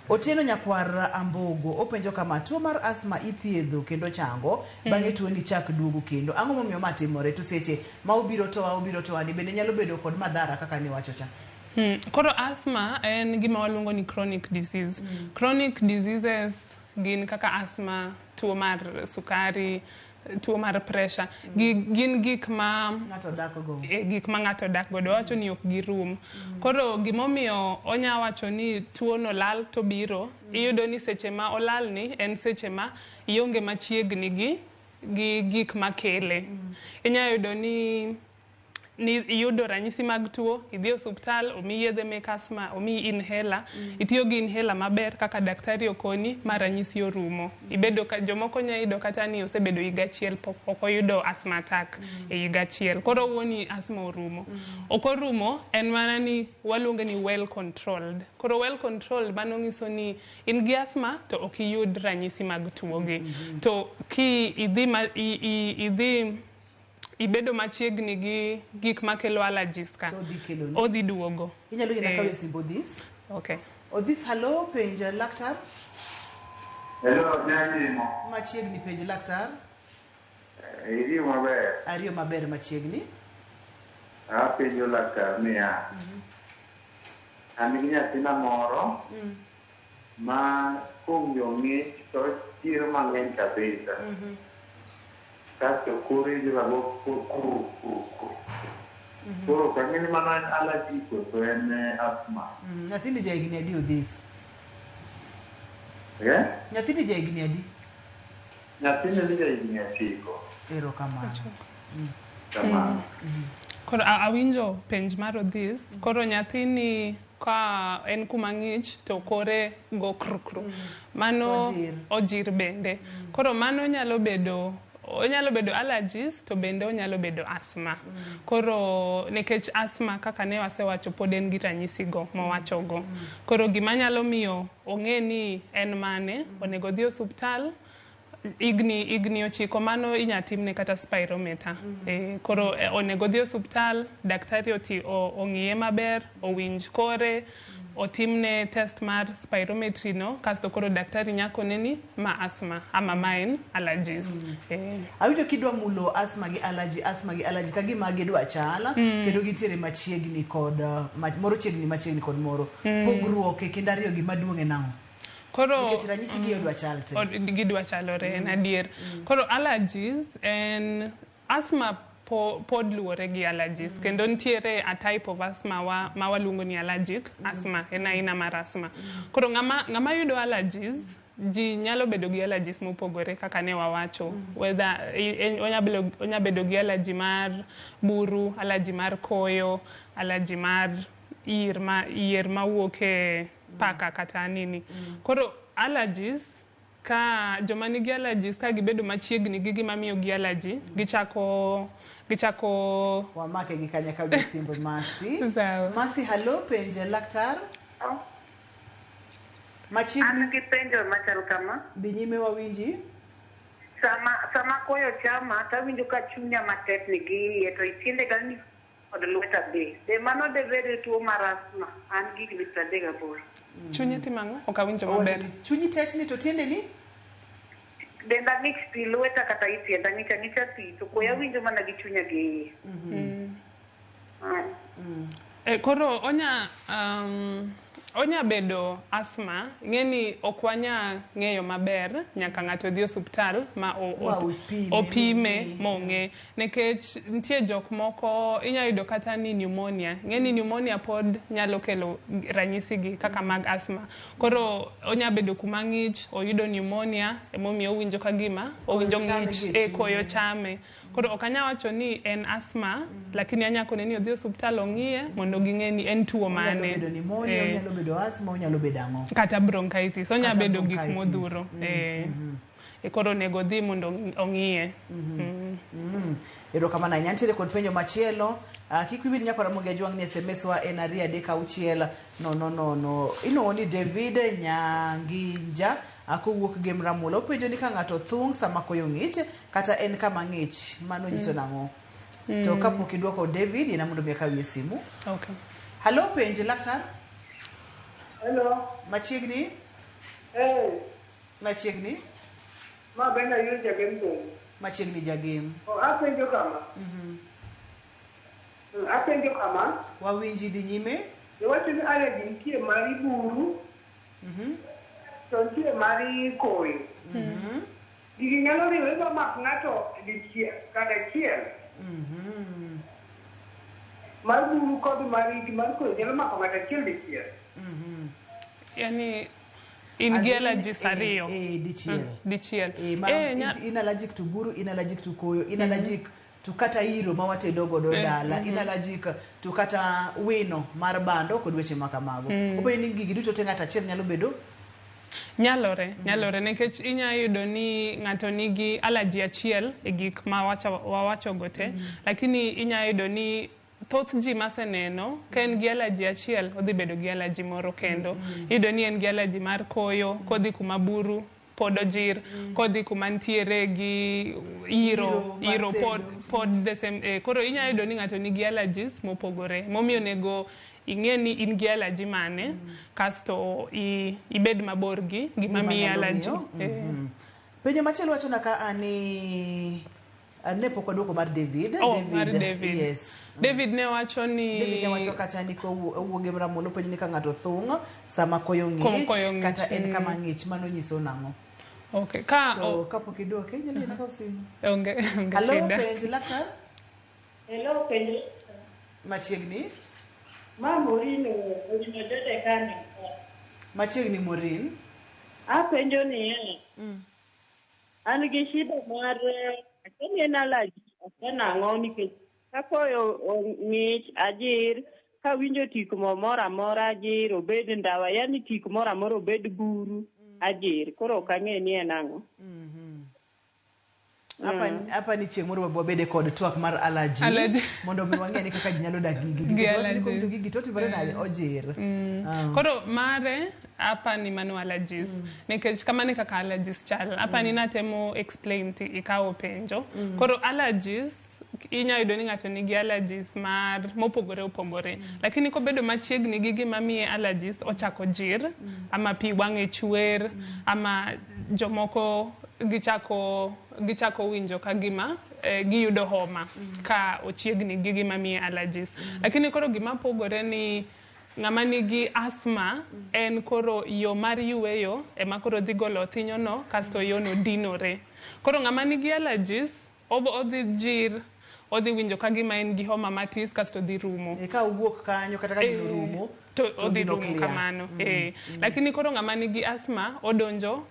Otieno Nyakwar Ambogo openjo kama, tuo mar asthma ithiedho kendo chango, bang'e tuo ni chak duogo kendo. Ang'o momiyo ma timore to seche ma obiro towa ni bende nyalo bedo kod madhara kaka ni wacho cha? Koro asthma en gima waluongo ni chronic disease. Chronic diseases gin kaka asthma, tuo mar sukari, tuo mar pressure. Gin gik ma ng'ato dak godo, wacho ni ok girum. Koro gimomiyo onya wacho ni tuo no lal to biro, iyudo ni seche ma olal ni en seche ma ionge machiegni gi gik makele. Inya yudo ni iyudo ranyisi mag tuo, idhi osuptal, omi yedhe mek asthma, omi inhaler, itiyo gi inhaler maber kaka daktari okoni ma ranyisi orumo. Jomoko nya yudo kata ni osebedo higa achiel pok ok oyudo asthma attack e higa achiel. Koro wuoni asthma orumo. Ok orumo, en mana ni waluonge ni well controlled. Koro well controlled mano ng'iso ni in gi asthma to ok iyud ranyisi mag tuogi. To ki idhi ibedo machiegni gi gik makelo allergies ka, odhi duogo. Inyalo yena kawe simbo Odhis. Okay. Odhis, hello, penja laktar. Hello, nyanyimo. Machiegni penj laktar. Iriyo maber. Ariyo maber machiegni. Penjo laktar niya. An gi nyathina moro ma kuom ng'ich to chiro mang'eny kabisa. Kasto kore jirago kuru. Koro kang'eni mana en allergy to en asthma. Nyathini ja higni adi Odhis? Nyathini ja higni adi? Nyathini ja higni 9. Kamano. Koro awinjo penj mar Odhis. Koro nyathini ka en kuma ng'ich to kore go krukru. Mano ojir bende. Koro mano nyalo bedo allergies to bende onyalo bedo asthma. Koro nekech asthma kaka ne wasewacho pod en gi ranyisi go mowacho go. Koro gima nyalo miyo ong'e ni en mane, onego dhi osuptal, igni 9 mano inyatimne kata spirometer. Koro onego dhi osuptal, daktari ong'iye maber, owinj kore, otimne test mar spirometry no, kasto koro daktari nyakone ni ma asthma ama main allergies. Awinjo kidwa mulo asthma gi allergy ka gima gidwa chala, kendo gintiere machiegni kod moro chiegni machiegni kod moro. Pogruok e kind ariyo gima duong' e nang'o? Koro nikech ranyisi gi odwa chalte. Gidwa chalore en adier. Koro allergies en asthma pod luwore gi allergies. Kendo nitiere a type of asthma ma waluongo ni allergic asthma, en aina mar asthma. Koro ng'ama yudo allergies ji nyalo bedo gi allergies mopogore kaka ne wawacho. Whether onya bedo gi allergy mar buru, allergy mar koyo, allergy mar yier mawuok e paka kata nini. Koro allergies ka joma nigi allergies ka gibedo machiegni gi gima miyo gi allergy, gichako wamake gi kanya ka simbo Masi. Sawa. Masi, hello, penje laktar. Machiegni. An gi penjo machal kama. Dhi nyime wawinji. Sama koyo chama tawinjo ka chunya matek ni gi to itiende ga ni od lweta be. De mano de bedo tuo mar asma. An gi 38. Chunyi timango okawinjo maber. Chunyi tetni to tiende ni? Denda ng'ich pi lweta kata itienda ng'icha pi to koya winjo mana gi chunya gi. Koro onya bedo asma, ng'eni ok wanya ng'eyo maber nyaka ng'ato dhi osuptal ma opime mong'e. Nekech nitie jok moko inya yudo kata ni pneumonia. Ng'eni pneumonia pod nyalo kelo ranyisi gi kaka mag asma. Koro onya bedo kuma ng'ich, oyudo pneumonia, emomiyo owinjo kagima, owinjo ng'ich koyo chame. Koro ok anya wacho ni en asma, lakini anya kone ni odhi osuptal ong'iye mondo ging'e ni en tuo mane. Onyalo bedo pneumonia, onyalo bedo asma, onyalo bedo ang'o. Kata bronchitis, onya bedo gik modhuro. Koro nego dhi mondo ong'iye. Erokamano ahinya. Nitiere kod penjo machielo. Kik wibed nyaka Ramogi Ajwang' ni SMS wa en 236 000. Iluongo ni David Nyanginja akowuok Gemramulo. Openjo ni ka ng'ato thung' sama koyo ng'ich kata en kama ng'ich, mano nyiso nang'o? To kapok idwoko David, ina mondo mi akawie simu. Okay. Hello, penje laktar. Hello. Machiegni? Machiegni? Ma benda yu jagem to. Machiegni jagem. Apenjo kama. Apenjo kama. Wawinji dhi nyime. Wacho ni allergy nitie mari buru. To nitie mari koyo. Gigi nyalo riwe ma mak ng'ato dichiel kata chiel. Mar buru kod mar koyo nyalo mako ng'ato chiel dichiel. Yani in gi allergies ariyo. Dichiel. In allergic to buru, in allergic to koyo, in allergic to kata iro ma watedo godo dala, in allergic to kata wino mar bando kod weche makamago. Openjo ni gigi duto te ng'ato achiel nyalo bedo? Nyalore nekech inya yudo ni ng'ato nigi allergy achiel e gik ma wawacho gote, lakini inya yudo ni thoth ji maseneno ka en gi allergy achiel odhi bedo gi allergy moro kendo. Yudo ni en gi allergy mar koyo, kodhi kuma buru pod ojir, kodhi kuma ntiere gi iro pod the same. Koro inya yudo ni ng'ato nigi allergies mopogore. Momiyo nego ing'e ni in gi allergy mane, kasto ibed mabor gi gima miyi allergy. Penjo machielo wacho naka ani ne pok odwoko mar David. Mar David. Yes. David ne wacho ni... David ne wacho kata ni kowuok Gemramulo penjo ni ka ng'ato thung' sama koyo ng'ich kata en kama ng'ich, mano nyiso nang'o? Okay. To kapok idwoke, nyalo yena ka simu. Onge shida. Hello, penjo laktar? Hello, penjo. Machiegni? Ma Morin ojino jode kani. Machiegni Morin? Apenjo ni an gi shida mar akeni en allergy nang'o nikech kakoyo ng'ich ajir kawinjo tik moro amora ajir obed ndawa, yani tik moro amora obed buru ajir, koro ok ang'e ni en ang'o. Apa ni chieng' moro wabede kod twak mar allergy mondo mi wang'e ni kaka ji nyalo dak gigi. Gigi to timore nade ojir. Koro mare apa ni mano allergies. Nikech kama ni kaka allergies chal. Apa ni natemo explain ti ikawo penjo. Koro allergies inya yudo ni ng'ato nigi allergies mopogore opogore. Lakini kobedo machiegni gi gima miye allergies ochako jir, ama pi wang'e chwer, ama jomoko gichako winjo ka gima giyudo homa ka ochiegni gi gima miye allergies. Lakini koro gima pogore ni ng'ama nigi asma en koro yo mar yueyo ema koro dhi golo thinyono kasto yono dinore. Koro ng'ama nigi allergies odhi jir, odhi winjo ka gima en gi homa matis kasto dhi rumo. Ka owuok kanyo kata ka gino rumo to odhi rumo kamano. Lakini koro ng'ama nigi asma odonjo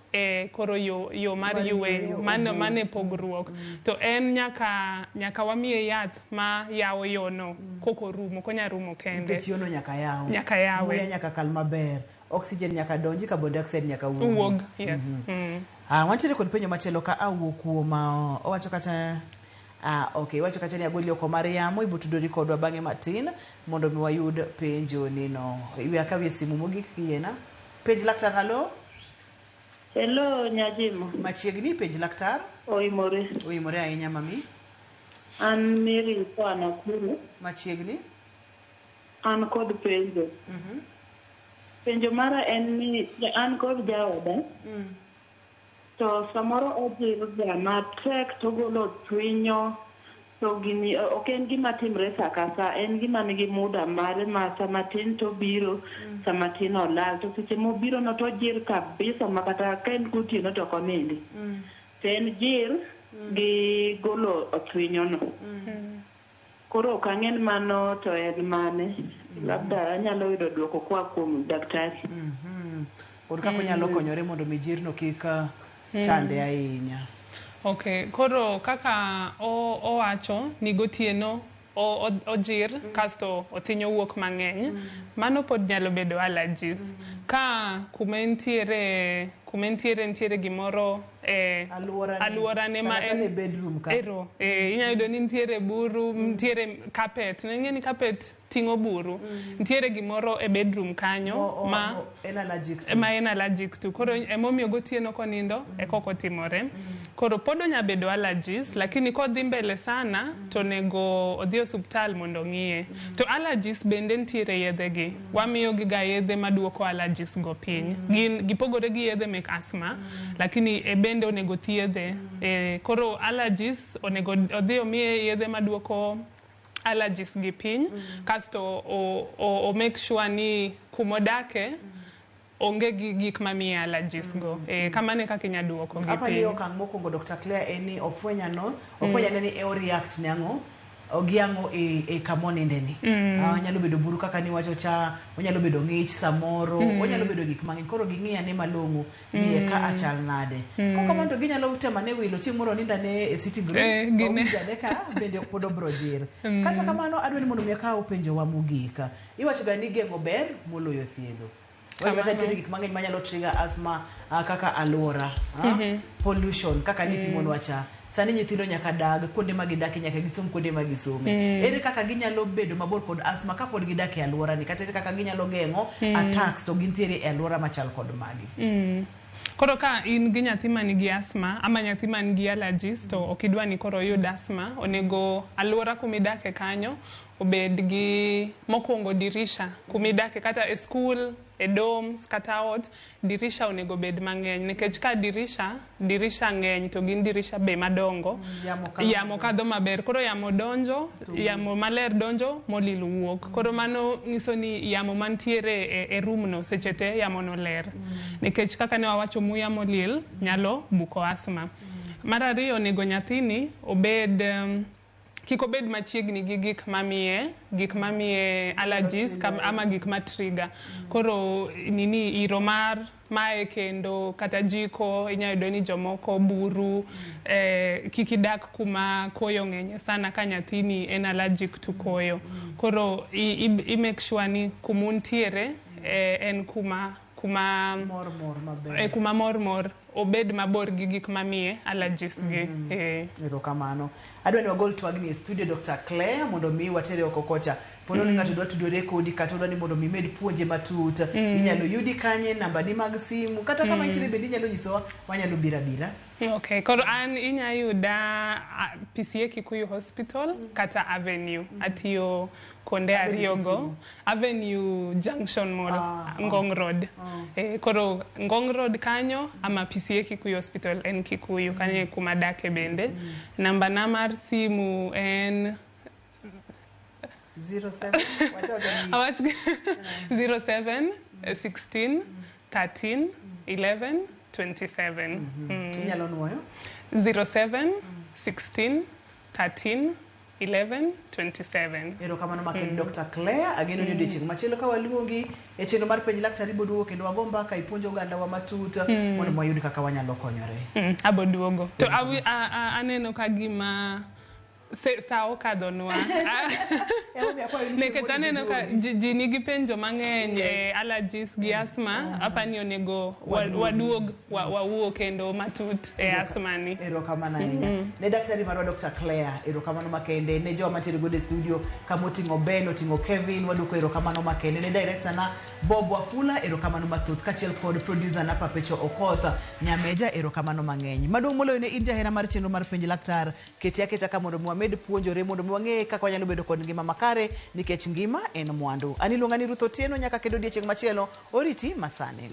koro yo mar yweyo mane pogruok. To en nyaka wamiye yath ma yawo yono koko rumo, konya rumo kende. Nikech yono nyaka yaw. Nyaka yawe. Muya nyaka kal maber. Oxygen nyaka donji, carbon dioxide nyaka wuog. Yes. Wantiere kod penjo machielo ka awuok kuom owacho kata okay, wacho kata ni agweli oko mar yamo ibutudori kodwa bang'e matin mondo mi wayud penjo nino. Iwe akawie simu mogik kiena. Penj laktar, halo? Hello, Nyajimo. Machiegni penj laktar? Oimore. Oimore ahinya mami. An Mary kwa Nakuru. Machiegni? An kod penjo. Penjo mara en ni an kod jaoda. To samoro odhiro ga matek to golo twinyo to gini ok en gima timre sa ka sa, en gima nigi muda mare ma sama tin to biro sama tin olal to seche mobiro no to jir kabisa makata ka en gotieno to konindi to en jir gi golo twinyo no. Koro ok ang'en mano to en mane, labda anyalo yudo duoko kwa kuom daktari. Kod kako nyalo konyore mondo mi jirno kik chande ahinya. Okay, koro kaka owacho ni gotieno ojir kasto othinyo wuok mang'eny, mano pod nyalo bedo allergies. Ka kumentiere gimoro alworane ma en bedroom ka. Inyalo yudo ni nitiere buru, nitiere carpet. Ng'e ni carpet ting'o buru. Nitiere gimoro e bedroom kanyo ma en allergic to. Koro emomiyo gotieno konindo koko timore. Koro pod onya bedo allergies, lakini kodhi mbele sana to nego odhi osuptal mondo ng'iye. To allergies bende nitiere yedhegi. Wamiyo giga yedhe maduoko allergies go piny. Gipogore gi yedhe mek asma, lakini bende onego thiedhe. Koro allergies onego odhi omiye yedhe maduoko allergies gi piny, kasto o make sure ni kumodake onge gik mamiye allergies go. Kamane kaka inya duoko gi piny. Apa ni okang' mokwongo Dr. Claire eni ofwenyane ni react ne ang'o ogiang'o kamonindeni. Onyalo bedo buru kaka ni wacho cha, onyalo bedo ng'ich samoro, onyalo bedo gik mang'eny. Koro ging'iyane malong'o ni ka achal nade. Koko mondo ginyalo temane wilo chieng' moro nindane e sitting room, owinjane ka bende pod obro jir. Kata kamano adwa ni mondo mi akaw penjo wa mogik. Iwacho ga ni geng'o ber moloyo thiedho. Wacho kata nitiere gik mang'eny manyalo trigger asthma kaka alwora, pollution, kaka nipimonwa cha. Sani nyithindo nyaka dag kuonde ma gidake, nyaka gisom kuonde ma gisome. Ere kaka ginyalo bedo mabor kod asthma kapod gidake e alwora ni, kata ere kaka ginyalo geng'o attacks to gintiere e alwora machal kod magi. Koro ka in gi nyathi manigi asma ama nyathi manigi allergies to okidwa ni koro yud asma, onego alwora kumidake kanyo obed gi mokwongo dirisha kumidake, kata e school, e dorms, kata ot, dirisha onego bed mang'eny. Nikech ka dirisha ng'eny to gin dirisha be madongo, yamo kadho maber. Koro yamo donjo, yamo maler donjo, molil wuok. Koro mano nyiso ni yamo mantiere e room no seche te yamo no ler. Nikech kaka ne wawacho muya molil nyalo buko asma. Mar ariyo onego nyathini obed kik obed machiegni gi gik mamiye allergies ama gik matrigger. Koro iro mae kendo kata jiko, inyalo yudo ni jomoko buru, kik idak kuma koyo ng'enye sana ka nyathini en allergic to koyo. Koro i make sure ni kumuntiere en kuma mormor, obed mabor gi gik mamiye allergies gi. Erokamano. Adwa ni wagol twagni e studio Dr. Claire mondo mi watere oko kocha. Pono ni ng'ato dwa tudore kodi kata dwa ni mondo mi med puonje matut. Inyalo yudi kanye, namba ni mag simu, kata kama intiere bende inyalo nyisowa, wanyalo bira. Okay, koro an inya yuda PCA Kikuyu Hospital kata Avenue atiyo konde ariyogo. Avenue Junction moro, Ngong Road. Koro Ngong Road kanyo ama PCA Kikuyu Hospital en Kikuyu kanye kumadake bende. Namba na mar simu en 07 16 13 11 27. Inyalo nuoyo? 07 16 13 1127. Erokamano makende Dr. Claire, ageno ni odiochieng' machielo ka waluongi e chenro mar penj laktar iboduogo kendo wago mbaka ipuonjo oganda wa matut mondo wayud kaka wanyalo konyore. Aboduogo. To aneno ka gima sa okadhonwa. Nikech aneno ka ji nigi penjo mang'eny e allergies gi asthma, apani onego waduog wawuo kendo matut e asthma ni. Erokamano ahinya. Ne daktari marwa Dr. Claire, erokamano makende. Ne joma mantiere godo e studio kama oting'o Ben, oting'o Kevin, waduoko erokamano makende. Ne director na Bob Wafula, erokamano mathoth, kachiel kod producer na Papecho Okoth, Nyameja, erokamano mang'eny. Maduong' moloyo ne in jahera mar chenro mar penj laktar, keti aketa ka mondo wamed puonjore mondo wang'e kaka wanyalo bedo kod ngima makare nikech ngima en mwandu. Ani luonga ni Ruth Otieno, nyaka kendo odiochieng' machielo, oriti masane.